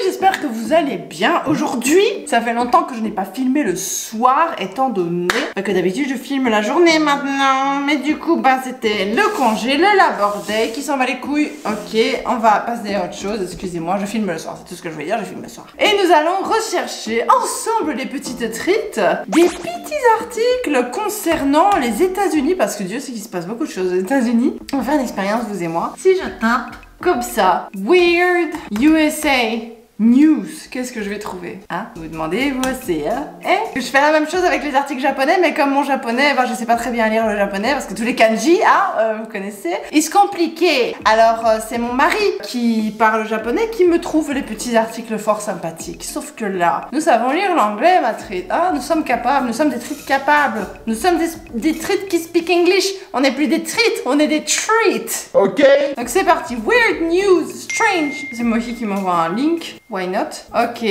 J'espère que vous allez bien. Aujourd'hui, ça fait longtemps que je n'ai pas filmé le soir, étant donné que d'habitude je filme la journée maintenant. Mais du coup, c'était le congé, le Labor Day, qui s'en va les couilles. Ok, on va passer à autre chose. Excusez-moi, je filme le soir, c'est tout ce que je voulais dire, je filme le soir. Et nous allons rechercher ensemble les petites treats, des petits articles concernant les États-Unis, parce que Dieu sait qu'il se passe beaucoup de choses aux États-Unis. On va faire une expérience, vous et moi. Si je tape comme ça, Weird USA News, qu'est-ce que je vais trouver? Hein? Vous demandez, vous aussi, hein? Je fais la même chose avec les articles japonais, mais comme mon japonais, je sais pas très bien lire le japonais, parce que tous les kanji, vous connaissez, ils se compliquent. Alors, c'est mon mari qui parle japonais qui me trouve les petits articles fort sympathiques. Sauf que là, nous savons lire l'anglais, ma treat. Nous sommes capables, nous sommes des treats capables. Nous sommes des treats qui speak English. On n'est plus des treats, on est des treats. Ok. Donc c'est parti. Weird news, strange. C'est Mohi qui m'envoie un link. Why not? Ok,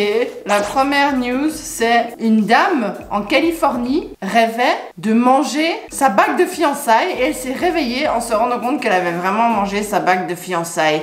la première news, c'est une dame en Californie rêvait de manger sa bague de fiançailles et elle s'est réveillée en se rendant compte qu'elle avait vraiment mangé sa bague de fiançailles.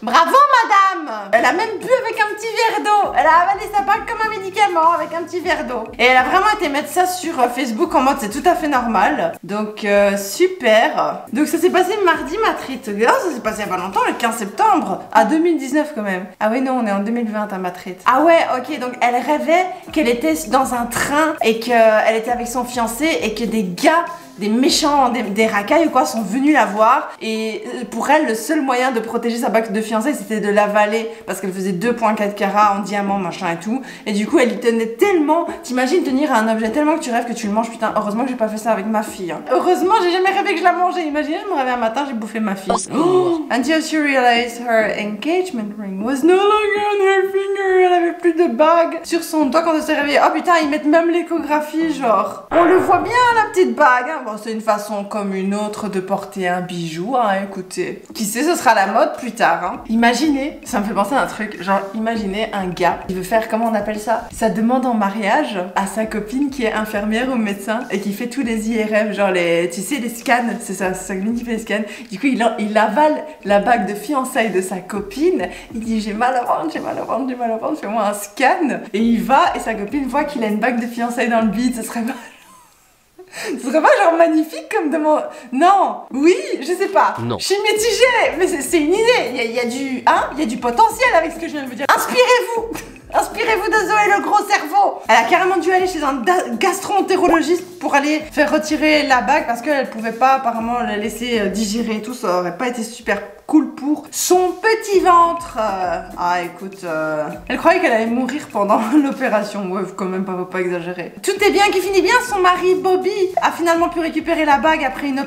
Bravo madame! Elle a même bu avec un petit verre d'eau. Elle a avalé sa bague comme un médicament avec un petit verre d'eau. Et elle a vraiment été mettre ça sur Facebook en mode c'est tout à fait normal. Donc super. Donc ça s'est passé mardi ma treat. Ça s'est passé il y a pas longtemps, le 15 septembre. À 2019 quand même. Ah oui non, on est en 2020 à ma treat. Ah ouais, ok, donc elle rêvait qu'elle était dans un train et qu'elle était avec son fiancé et que des gars, des méchants, des racailles ou quoi sont venus la voir et pour elle le seul moyen de protéger sa bague de fiançailles c'était de l'avaler parce qu'elle faisait 2,4 carats en diamant machin et tout et du coup elle y tenait tellement. T'imagines tenir à un objet tellement que tu rêves que tu le manges. Putain, heureusement que j'ai pas fait ça avec ma fille, hein. Heureusement j'ai jamais rêvé que je la mangeais. Imaginez je me réveille un matin j'ai bouffé ma fille. Until she realized her engagement ring was no longer on her finger. Elle avait plus de bague sur son doigt quand elle s'est réveillée. Oh putain, ils mettent même l'échographie genre. On le voit bien la petite bague, hein. Bon, c'est une façon comme une autre de porter un bijou, hein, écoutez. Qui sait, ce sera la mode plus tard, hein. Imaginez, ça me fait penser à un truc, genre, imaginez un gars qui veut faire, comment on appelle ça? Sa demande en mariage à sa copine qui est infirmière ou médecin et qui fait tous les IRM, genre tu sais, les scans, c'est sa copine qui fait les scans. Du coup, il avale la bague de fiançailles de sa copine, il dit j'ai mal au ventre, j'ai mal au ventre, j'ai mal au ventre, fais-moi un scan. Et il va, et sa copine voit qu'il a une bague de fiançailles dans le bide, ce serait mal. Ce serait pas genre magnifique comme demande? Non. Oui, je sais pas. Non. Je suis mitigée, mais c'est une idée. Il y a du potentiel avec ce que je viens de vous dire. Inspirez-vous. Inspirez-vous de Zoé le gros cerveau. Elle a carrément dû aller chez un gastro-entérologiste pour aller faire retirer la bague parce qu'elle pouvait pas apparemment la laisser digérer et tout. Ça aurait pas été super cool pour son petit ventre. Ah écoute, elle croyait qu'elle allait mourir pendant l'opération. Ouais, quand même faut pas exagérer. Tout est bien qui finit bien. Son mari Bobby a finalement pu récupérer la bague après une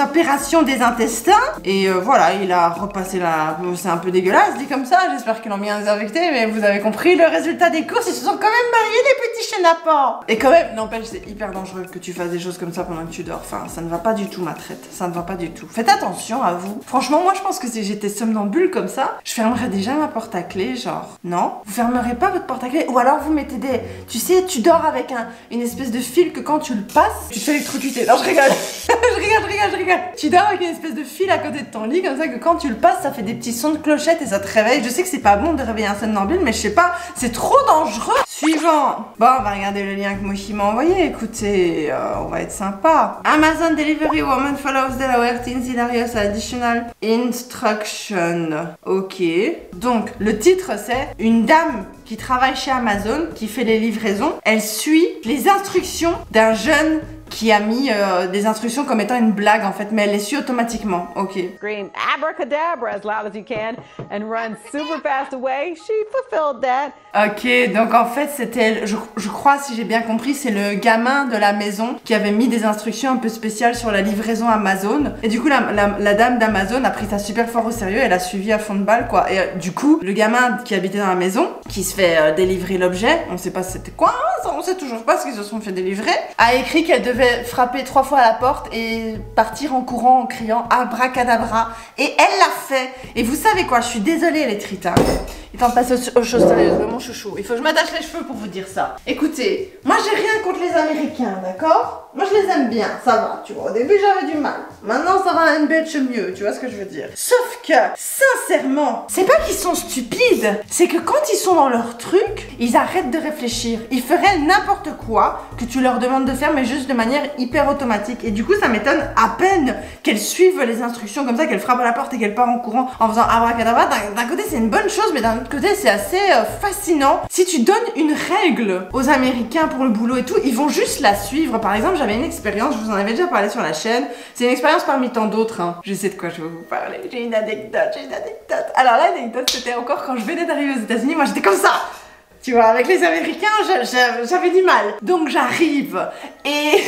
opération des intestins. Et voilà, il a repassé la... C'est un peu dégueulasse dit comme ça. J'espère qu'ils l'ont bien désinfecté, mais vous avez compris le résultat des courses. Ils se sont quand même mariés les petits chenapans. Et quand même, n'empêche, c'est hyper dangereux que tu fasses des choses comme ça pendant que tu dors. Enfin, ça ne va pas du tout ma traite. Ça ne va pas du tout. Faites attention à vous. Franchement, moi je pense que si j'étais somnambule comme ça, je fermerais déjà ma porte à clé, genre. Non? Vous fermerez pas votre porte à clé? Ou alors vous mettez des... Tu sais, tu dors avec une espèce de fil que quand tu le passes, tu te fais électrocuter. Non, je rigole. je rigole. Tu dors avec une espèce de fil à côté de ton lit, comme ça que quand tu le passes, ça fait des petits sons de clochette et ça te réveille. Je sais que c'est pas bon de réveiller un somnambule, mais je sais pas, c'est trop dangereux. Suivant. Bon, on va regarder le lien que Mochi m'a envoyé. Écoutez, on va être sympa. Amazon Delivery Woman follows Delaware teen scenarios additional instruction. Ok. Donc, le titre c'est une dame qui travaille chez Amazon, qui fait les livraisons. Elle suit les instructions d'un jeune qui a mis des instructions comme étant une blague en fait, mais elle les suit automatiquement. Ok. Scream abracadabra as loud as you can and run super fast away. She fulfilled that. Ok, donc en fait c'était, je crois si j'ai bien compris, c'est le gamin de la maison qui avait mis des instructions un peu spéciales sur la livraison Amazon. Et du coup la dame d'Amazon a pris ça super fort au sérieux, elle a suivi à fond de balle quoi. Et du coup, le gamin qui habitait dans la maison, qui se fait délivrer l'objet, on sait pas c'était quoi, on sait toujours pas ce qu'ils se sont fait délivrer, a écrit qu'elle devait frapper 3 fois à la porte et partir en courant en criant abracadabra. Et elle l'a fait. Et vous savez quoi, je suis désolée les trites, hein. Il temps de passer aux choses sérieuses, mon chouchou. Il faut que je m'attache les cheveux pour vous dire ça. Écoutez, moi j'ai rien contre les Américains, d'accord? Moi je les aime bien, ça va, tu vois. Au début j'avais du mal. Maintenant ça va un bitch mieux, tu vois ce que je veux dire. Sauf que, sincèrement, c'est pas qu'ils sont stupides, c'est que quand ils sont dans leur truc, ils arrêtent de réfléchir. Ils feraient n'importe quoi que tu leur demandes de faire, mais juste de manière hyper automatique. Et du coup, ça m'étonne à peine qu'elles suivent les instructions comme ça, qu'elles frappent à la porte et qu'elles partent en courant en faisant abracadabra. D'un côté, c'est une bonne chose, mais d'un autre côté, c'est assez fascinant. Si tu donnes une règle aux Américains pour le boulot et tout, ils vont juste la suivre. Par exemple, j'avais une expérience, je vous en avais déjà parlé sur la chaîne. C'est une expérience parmi tant d'autres. Hein. Je sais de quoi je vais vous parler. J'ai une anecdote. Alors l'anecdote, c'était encore quand je venais d'arriver aux États-Unis. Moi, j'étais comme ça. Tu vois, avec les Américains, j'avais du mal. Donc j'arrive et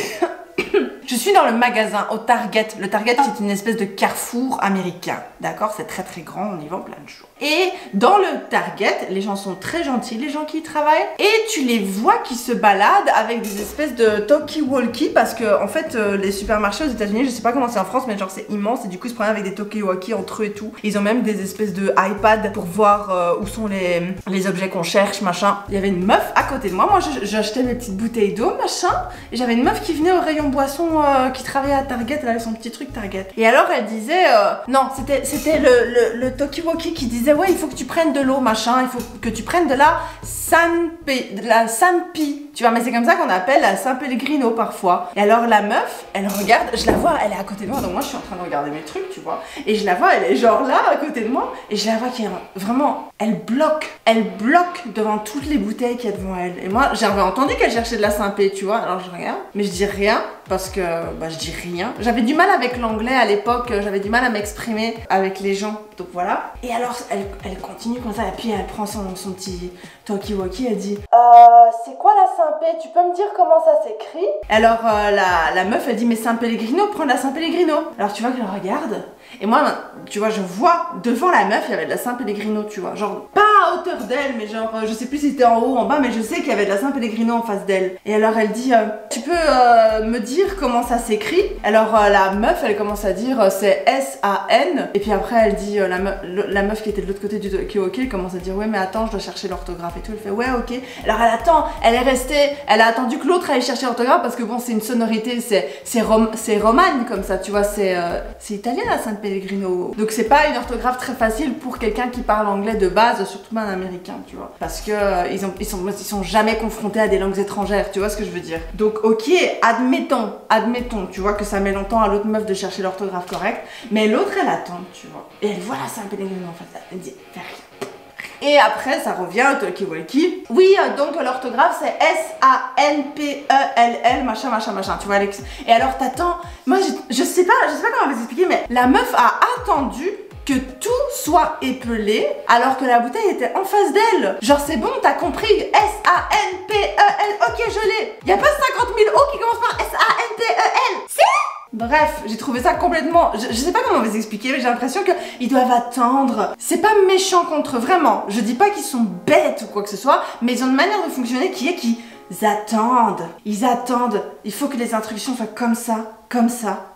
je suis dans le magasin au Target. Le Target, c'est une espèce de carrefour américain. D'accord? C'est très très grand, on y vend plein de choses. Et dans le Target, les gens sont très gentils, les gens qui y travaillent. Et tu les vois qui se baladent avec des espèces de talkie-walkie. Parce que, en fait, les supermarchés aux États-Unis, je sais pas comment c'est en France, mais genre c'est immense. Et du coup, ils se prennent avec des talkie-walkie entre eux et tout. Ils ont même des espèces de iPad pour voir où sont les objets qu'on cherche, machin. Il y avait une meuf à côté de moi. Moi, j'achetais mes petites bouteilles d'eau, machin. Et j'avais une meuf qui venait au rayon boisson qui travaillait à Target. Elle avait son petit truc Target. Et alors, elle disait... non, c'était le talkie-walkie qui disait ouais, il faut que tu prennes de l'eau, machin, il faut que tu prennes de la San-Pi, tu vois, mais c'est comme ça qu'on appelle la San Pellegrino parfois. Et alors la meuf, elle regarde, je la vois, elle est à côté de moi, donc moi je suis en train de regarder mes trucs, tu vois, et je la vois, elle est genre là, à côté de moi, et je la vois qui est vraiment, elle bloque devant toutes les bouteilles qu'il y a devant elle. Et moi, j'avais entendu qu'elle cherchait de la Saint-Pé, tu vois, alors je regarde, mais je dis rien, parce que, bah, je dis rien. J'avais du mal avec l'anglais à l'époque, j'avais du mal à m'exprimer avec les gens, donc voilà. Et alors, elle continue comme ça, et puis elle prend son petit talkie-walkie, elle dit c'est quoi la Saint-Pé? Tu peux me dire comment ça s'écrit? Alors, la meuf, elle dit mais San Pellegrino, prends la San Pellegrino. Alors, tu vois qu'elle regarde, et moi, tu vois, je vois devant la meuf, il y avait de la San Pellegrino, tu vois, genre, pas à hauteur d'elle, mais genre, je sais plus si c'était en haut ou en bas, mais je sais qu'il y avait de la San Pellegrino en face d'elle. Et alors, elle dit tu peux me dire comment ça s'écrit? Alors, la meuf, elle commence à dire c'est S-A-N, et puis après, elle dit, la meuf qui était de l'autre côté du talkie-walkie, elle commence à dire ouais, mais attends, je dois chercher l'orthographe et tout. Elle fait ouais, ok. Alors, elle attend, elle est restée, elle a attendu que l'autre aille chercher l'orthographe parce que bon, c'est une sonorité, c'est romane comme ça, tu vois, c'est italien la San Pellegrino. Donc, c'est pas une orthographe très facile pour quelqu'un qui parle anglais de base, surtout pas un américain, tu vois, parce que ils sont jamais confrontés à des langues étrangères, tu vois ce que je veux dire. Donc, ok, admettons, tu vois, que ça met longtemps à l'autre meuf de chercher l'orthographe correcte, mais l'autre elle attend, tu vois, et elle voit la San Pellegrino en fait, elle dit fais rien. Et après, ça revient au talkie-walkie. Oui, donc l'orthographe, c'est S-A-N-P-E-L-L, machin, tu vois, Alex. Et alors, t'attends. Moi, je sais pas comment vous expliquer, mais la meuf a attendu que tout soit épelé alors que la bouteille était en face d'elle. Genre, c'est bon, t'as compris. S-A-N-P-E-L. Ok, je l'ai. Y a pas 50 000 O qui commencent par S-A-N-P-E-L. Si? Bref, j'ai trouvé ça complètement... Je sais pas comment vous expliquer, mais j'ai l'impression qu'ils doivent attendre. C'est pas méchant contre eux, vraiment. Je dis pas qu'ils sont bêtes ou quoi que ce soit, mais ils ont une manière de fonctionner qui est qu'ils attendent. Ils attendent. Il faut que les instructions soient comme ça, comme ça.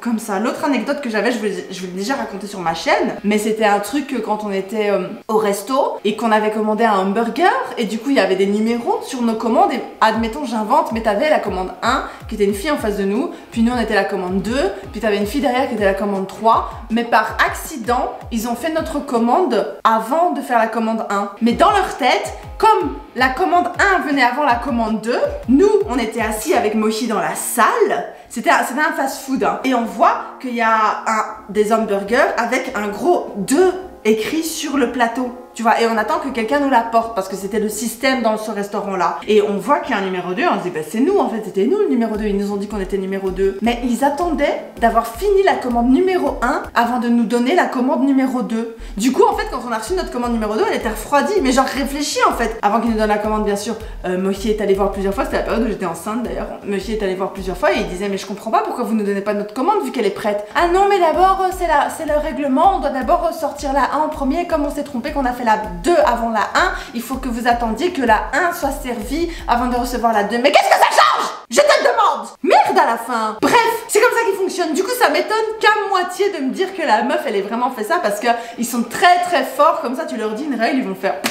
Comme ça. L'autre anecdote que j'avais, je vous l'ai déjà raconté sur ma chaîne, mais c'était un truc quand on était au resto et qu'on avait commandé un hamburger et du coup il y avait des numéros sur nos commandes et admettons j'invente, mais t'avais la commande 1 qui était une fille en face de nous, puis nous on était la commande 2, puis t'avais une fille derrière qui était la commande 3, mais par accident ils ont fait notre commande avant de faire la commande 1. Mais dans leur tête, comme la commande 1 venait avant la commande 2, nous on était assis avec Mochi dans la salle. C'était un fast-food, hein. Et on voit qu'il y a des hamburgers avec un gros 2 écrit sur le plateau. Tu vois, et on attend que quelqu'un nous l'apporte parce que c'était le système dans ce restaurant-là. Et on voit qu'il y a un numéro 2, on se dit, bah c'est nous en fait, c'était nous le numéro 2. Ils nous ont dit qu'on était numéro 2. Mais ils attendaient d'avoir fini la commande numéro 1 avant de nous donner la commande numéro 2. Du coup, en fait, quand on a reçu notre commande numéro 2, elle était refroidie, mais genre réfléchie en fait. Avant qu'ils nous donnent la commande, bien sûr, Mochi est allé voir plusieurs fois, c'était la période où j'étais enceinte d'ailleurs. Mochi est allé voir plusieurs fois et il disait, mais je comprends pas pourquoi vous nous donnez pas notre commande vu qu'elle est prête. Ah non, mais d'abord, c'est le règlement, on doit d'abord sortir la 1 en premier, comme on s'est trompé qu'on a fait la 2 avant la 1, il faut que vous attendiez que la 1 soit servie avant de recevoir la 2. Mais qu'est-ce que ça change? Je te le demande! Merde à la fin! Bref, c'est comme ça qu'il fonctionne. Du coup, ça m'étonne qu'à moitié de me dire que la meuf, elle ait vraiment fait ça parce que ils sont très très forts. Comme ça, tu leur dis une règle, ils vont faire...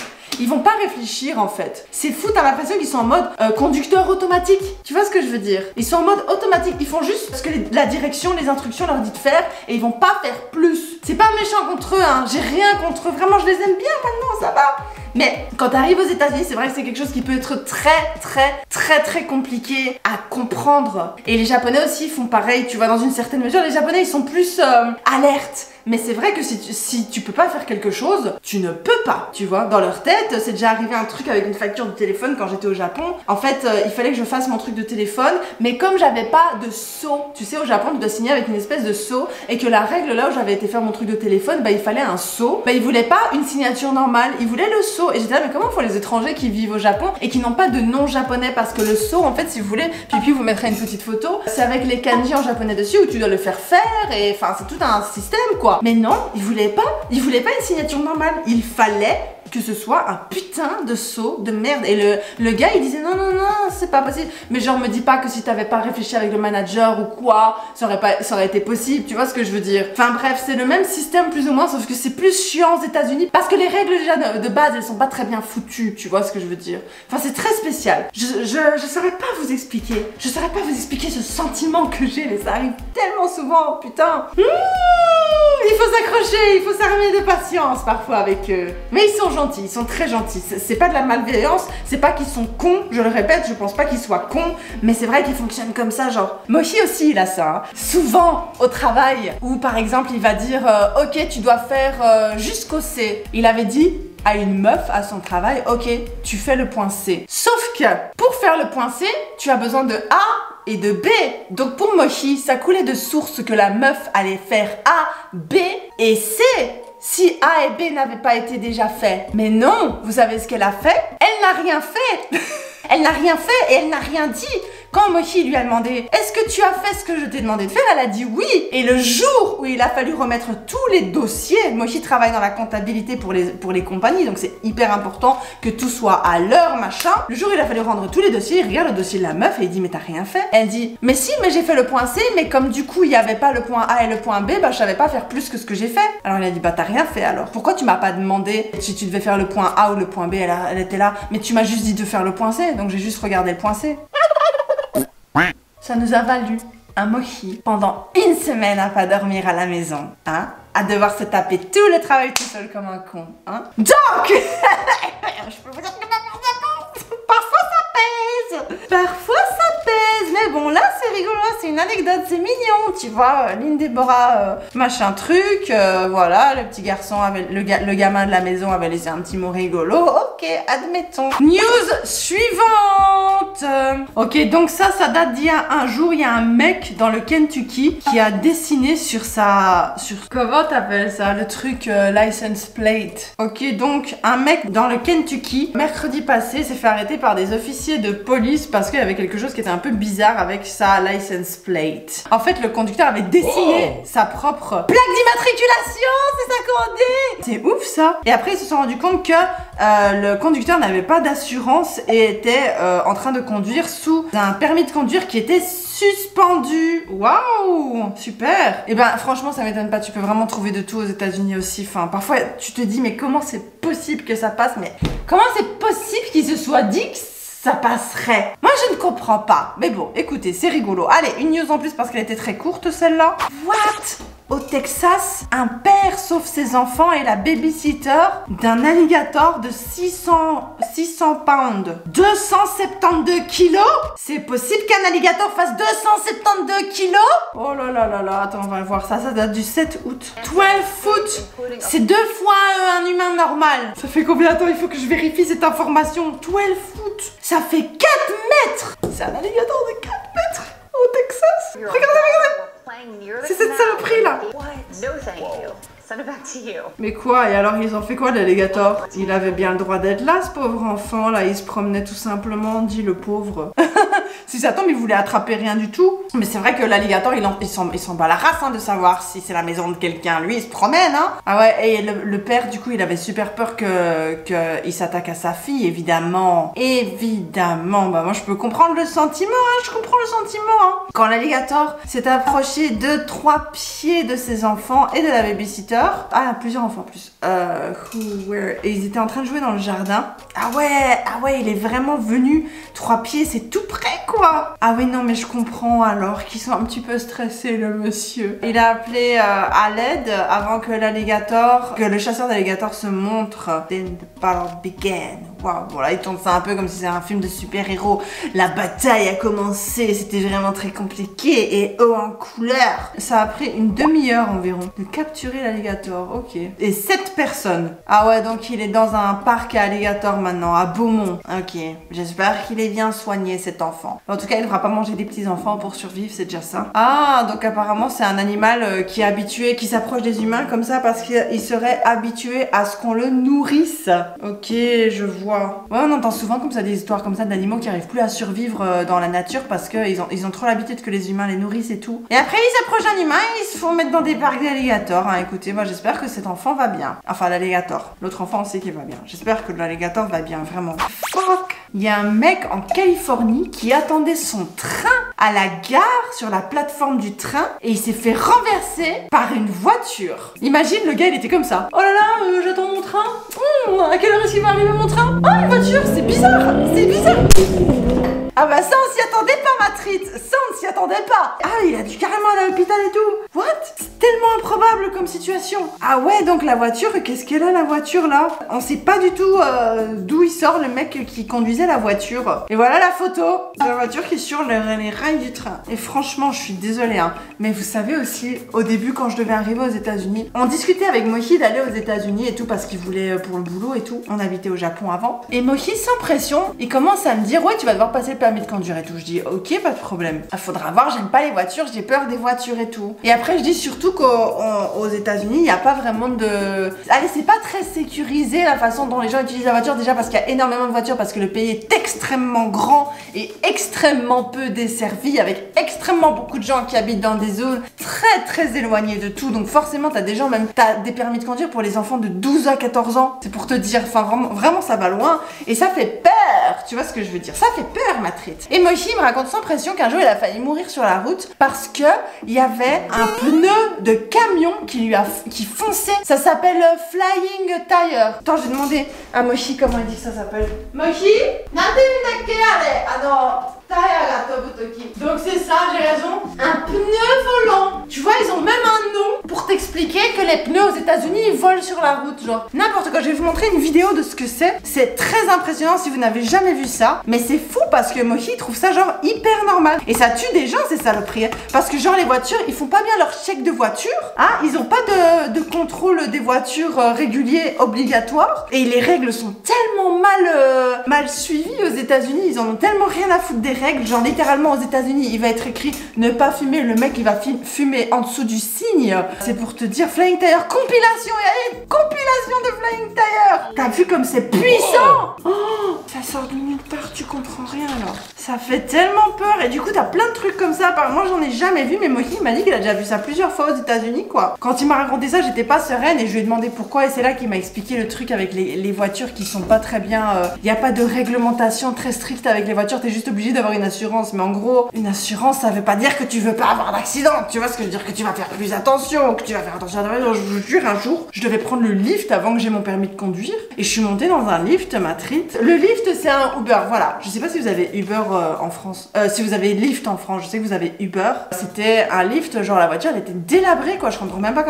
Ils vont pas réfléchir en fait. C'est fou, t'as l'impression qu'ils sont en mode conducteur automatique. Tu vois ce que je veux dire? Ils sont en mode automatique. Ils font juste ce que la direction, les instructions leur dit de faire et ils vont pas faire plus. C'est pas méchant contre eux, hein. J'ai rien contre eux. Vraiment, je les aime bien maintenant, ça va. Mais quand t'arrives aux États-Unis, c'est vrai que c'est quelque chose qui peut être très compliqué à comprendre. Et les Japonais aussi font pareil, tu vois, dans une certaine mesure. Les Japonais, ils sont plus alertes. Mais c'est vrai que si tu peux pas faire quelque chose, tu ne peux pas, tu vois. Dans leur tête, c'est déjà arrivé un truc avec une facture de téléphone quand j'étais au Japon. En fait, il fallait que je fasse mon truc de téléphone, mais comme j'avais pas de sceau, tu sais, au Japon, tu dois signer avec une espèce de sceau, et que la règle là où j'avais été faire mon truc de téléphone, bah il fallait un sceau. Bah ils voulaient pas une signature normale, ils voulaient le sceau. Et j'étais là, mais comment font les étrangers qui vivent au Japon et qui n'ont pas de nom japonais? Parce que le sceau, en fait, si vous voulez, puis vous mettrez une petite photo, c'est avec les kanji en japonais dessus où tu dois le faire et enfin, c'est tout un système quoi. Mais non, ils voulaient pas une signature normale. Il fallait que ce soit un putain de sceau de merde. Et le gars, il disait non, c'est pas possible. Mais genre, me dis pas que si t'avais pas réfléchi avec le manager ou quoi, ça aurait été possible. Tu vois ce que je veux dire? Enfin bref, c'est le même système plus ou moins, sauf que c'est plus chiant aux États-Unis parce que les règles déjà de base, elles sont pas très bien foutues. Tu vois ce que je veux dire? Enfin, c'est très spécial. Je saurais pas vous expliquer. Je saurais pas vous expliquer ce sentiment que j'ai, mais ça arrive tellement souvent, putain. Il faut s'accrocher, il faut s'armer de patience parfois avec eux. Mais ils sont gentils, ils sont très gentils. C'est pas de la malveillance, c'est pas qu'ils sont cons, je le répète, je pense pas qu'ils soient cons, mais c'est vrai qu'ils fonctionnent comme ça, genre. Mochi aussi, il a ça. Hein. Souvent au travail, où par exemple il va dire ok, tu dois faire jusqu'au C. Il avait dit à une meuf à son travail, ok, tu fais le point C. Sauf que pour faire le point C, tu as besoin de A et de B. Donc pour Mochi, ça coulait de source que la meuf allait faire A, B et C si A et B n'avaient pas été déjà faits. Mais non, vous savez ce qu'elle a fait? Elle n'a rien fait. Elle n'a rien fait et elle n'a rien dit. Quand Mochi lui a demandé « Est-ce que tu as fait ce que je t'ai demandé de faire ?» Elle a dit oui. Et le jour où il a fallu remettre tous les dossiers, Mochi travaille dans la comptabilité pour les compagnies, donc c'est hyper important que tout soit à l'heure, machin. Le jour où il a fallu rendre tous les dossiers, il regarde le dossier de la meuf et il dit « Mais t'as rien fait ?» Elle dit « Mais si, mais j'ai fait le point C, mais comme du coup il n'y avait pas le point A et le point B, bah je savais pas faire plus que ce que j'ai fait. » Alors il a dit « Bah t'as rien fait alors. Pourquoi tu m'as pas demandé si tu devais faire le point A ou le point B ?» Elle était là « Mais tu m'as juste dit de faire le point C, donc j'ai juste regardé le point C. » Ça nous a valu un Mochi pendant une semaine à pas dormir à la maison, hein, à devoir se taper tout le travail tout seul comme un con, hein. Donc, je peux vous dire que parfois ça pèse, mais bon là c'est rigolo, c'est une anecdote, c'est mignon, tu vois, Lynn Deborah, machin truc, voilà, le petit garçon avait, le gamin de la maison avait laissé un petit mot rigolo, ok, admettons. News suivante. Ok, donc ça date d'il y a un jour, il y a un mec dans le Kentucky qui a dessiné sur comment t'appelles ça, le truc license plate. Ok, donc un mec dans le Kentucky, mercredi passé, s'est fait arrêter par des officiers de police parce qu'il y avait quelque chose qui était un peu bizarre avec sa license plate. En fait, le conducteur avait dessiné sa propre plaque d'immatriculation, c'est ça qu'on dit. C'est ouf ça. Et après, ils se sont rendus compte que le conducteur n'avait pas d'assurance et était en train de conduire sous un permis de conduire qui était suspendu. Waouh, super. Et ben franchement, ça m'étonne pas, tu peux vraiment trouver de tout aux États-Unis aussi. Enfin, parfois tu te dis mais comment c'est possible que ça passe, mais comment c'est possible qu'il se soit dit que ça passerait? Moi je ne comprends pas. Mais bon, écoutez, c'est rigolo. Allez, une news en plus parce qu'elle était très courte celle-là. What? Au Texas, un père sauve ses enfants et la babysitter d'un alligator de 600 pounds. 272 kilos? C'est possible qu'un alligator fasse 272 kilos? Oh là là là là, attends, on va voir ça. Ça date du 7 août. 12 foot. C'est 2 fois un humain normal. Ça fait combien? Attends, il faut que je vérifie cette information. 12 foot. Ça fait 4 mètres. C'est un alligator de 4 mètres au Texas. Regardez. C'est cette saloperie là. Mais quoi? Et alors ils ont fait quoi l'alligator? Il avait bien le droit d'être là ce pauvre enfant là, il se promenait tout simplement, dit le pauvre. Si ça tombe, il voulait attraper rien du tout. Mais c'est vrai que l'alligator, il s'en bat la race hein, de savoir si c'est la maison de quelqu'un. Lui, il se promène. Hein. Ah ouais, et le père, du coup, il avait super peur qu'il s'attaque à sa fille, évidemment. Évidemment. Bah moi, je peux comprendre le sentiment. Hein, je comprends le sentiment. Hein. Quand l'alligator s'est approché de 3 pieds de ses enfants et de la babysitter. Ah, plusieurs enfants en plus. Et ils étaient en train de jouer dans le jardin. Ah ouais, il est vraiment venu. 3 pieds, c'est tout près quoi. Ah oui, non, mais je comprends alors qu'ils sont un petit peu stressés, le monsieur. Il a appelé à l'aide avant que le chasseur d'alligators se montre. Then the battle began. Waouh, voilà, il tourne ça un peu comme si c'était un film de super-héros. La bataille a commencé, c'était vraiment très compliqué et haut en couleur. Ça a pris une demi-heure environ de capturer l'alligator, ok. Et 7 personnes. Ah ouais, donc il est dans un parc à alligator maintenant, à Beaumont. Ok, j'espère qu'il est bien soigné cet enfant. En tout cas, il ne devra pas manger des petits enfants pour survivre, c'est déjà ça. Ah, donc apparemment c'est un animal qui est habitué, qui s'approche des humains comme ça parce qu'il serait habitué à ce qu'on le nourrisse. Ok, je vois. Ouais, on entend souvent comme ça des histoires comme ça d'animaux qui arrivent plus à survivre dans la nature parce qu'ils ont trop l'habitude que les humains les nourrissent et tout. Et après ils s'approchent d'un humain et ils se font mettre dans des parcs d'alligators. Hein. Écoutez, moi j'espère que cet enfant va bien. Enfin l'alligator. L'autre enfant on sait qu'il va bien. J'espère que l'alligator va bien, vraiment. Fuck. Il y a un mec en Californie qui attendait son train à la gare sur la plateforme du train et il s'est fait renverser par une voiture. Imagine le gars il était comme ça. Oh là là, j'attends mon train. À quelle heure est-ce qu'il va arriver mon train? Ah, une voiture, c'est bizarre. C'est bizarre. Ah bah ça on s'y attendait pas, Matrite. Ça on ne s'y attendait pas. Ah, il a dû carrément aller à l'hôpital et tout. What? C'est tellement improbable comme situation. Ah ouais, donc la voiture, qu'est-ce qu'elle a la voiture là? On sait pas du tout d'où il sort le mec qui conduisait la voiture. Et voilà la photo de la voiture qui est sur les rails du train. Et franchement, je suis désolée hein. Mais vous savez aussi, au début quand je devais arriver aux États-Unis, on discutait avec Mohi d'aller aux États-Unis et tout parce qu'il voulait pour le boulot et tout. On habitait au Japon avant. Et Mohi, sans pression, il commence à me dire ouais, tu vas devoir passer le permis de conduire et tout. Je dis ok, pas de problème. Il faudra voir, j'aime pas les voitures, j'ai peur des voitures et tout. Et après je dis surtout qu'aux États-Unis, il n'y a pas vraiment de... Allez, c'est pas très sécurisé la façon dont les gens utilisent la voiture, déjà parce qu'il y a énormément de voitures, parce que le pays est extrêmement grand et extrêmement peu desservi, avec extrêmement beaucoup de gens qui habitent dans des zones très éloignées de tout. Donc forcément, t'as des gens, même t'as des permis de conduire pour les enfants de 12 à 14 ans. C'est pour te dire, enfin vraiment ça va loin. Et ça fait peur, tu vois ce que je veux dire? Ça fait peur, Matrite. Et Mohi me raconte sans pression qu'un jour il a failli mourir sur la route parce que il y avait un pneu de camion qui fonçait. Ça s'appelle Flying Tire. Attends, j'ai demandé à Mohi comment il dit que ça s'appelle. Mohi? Donc c'est ça, j'ai raison. Un pneu volant. Tu vois, ils ont même un nom pour t'expliquer que les pneus aux États-Unis ils volent sur la route, genre n'importe quoi. Je vais vous montrer une vidéo de ce que c'est. C'est très impressionnant si vous n'avez jamais vu ça. Mais c'est fou parce que Mohi trouve ça genre hyper normal. Et ça tue des gens ces saloperies. Parce que genre les voitures, ils font pas bien leur chèque de voiture. Hein, ils ont pas de contrôle des voitures régulier obligatoire. Et les règles sont tellement mal suivies aux États-Unis. Ils en ont tellement rien à foutre des règles. Genre littéralement aux États-Unis, il va être écrit ne pas fumer. Le mec il va fumer en dessous du signe. C'est pour te dire Flying Tire compilation. Il y a une compilation de Flying Tire. T'as vu comme c'est puissant? Oh, ça sort de nulle part, tu comprends rien alors. Ça fait tellement peur. Et du coup t'as plein de trucs comme ça. Moi j'en ai jamais vu, mais Mohi m'a dit qu'il a déjà vu ça plusieurs fois aux États-Unis quoi. Quand il m'a raconté ça, j'étais pas sereine et je lui ai demandé pourquoi. Et c'est là qu'il m'a expliqué le truc avec les voitures qui sont pas très bien. Il y a pas de réglementation très stricte avec les voitures. T'es juste obligé d'avoir une assurance. Mais en gros, une assurance ça veut pas dire que tu veux pas avoir d'accident. Tu vois ce que je veux dire? Que tu vas faire plus attention, que tu vas faire attention à ta voiture. Je vous jure, un jour, je devais prendre le lift avant que j'ai mon permis de conduire. Et je suis montée dans un lift, Matrite. Le lift c'est un Uber, voilà. Je sais pas si vous avez Uber en France. Si vous avez Lyft en France, je sais que vous avez Uber. C'était un lift, genre la voiture elle était délabrée quoi. Je comprends même pas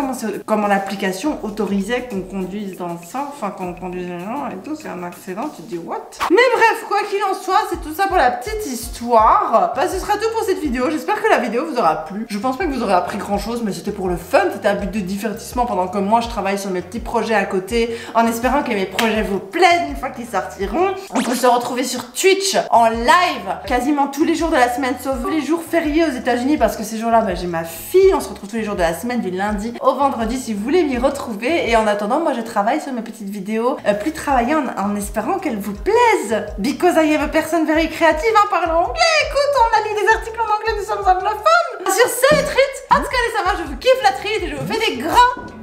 comment l'application autorisait qu'on conduise dans ça. Enfin qu'on conduise les gens et tout. C'est un accident, tu te dis what? Mais bref, quoi qu'il en soit, c'est tout ça pour la petite histoire. Bah ce sera tout pour cette vidéo. J'espère que la vidéo vous aura plu. Je pense pas que vous aurez appris grand chose, mais c'était pour le fun. C'était un but de divertissement pendant que moi je travaille sur mes petits projets à côté, en espérant que mes projets vous plaisent une fois qu'ils sortiront. On peut se retrouver sur Twitch en live quasiment tous les jours de la semaine, sauf les jours fériés aux États-Unis, parce que ces jours-là, bah, j'ai ma fille. On se retrouve tous les jours de la semaine, du lundi au vendredi, si vous voulez m'y retrouver. Et en attendant, moi, je travaille sur mes petites vidéos, plus travailler en espérant qu'elles vous plaisent. Because I am a person very creative, hein, parlant anglais, écoute. on a lu des articles en anglais, nous sommes anglophones. Sur ce, les trites, en tout cas, les savants, je vous kiffe la trite et je vous fais des grands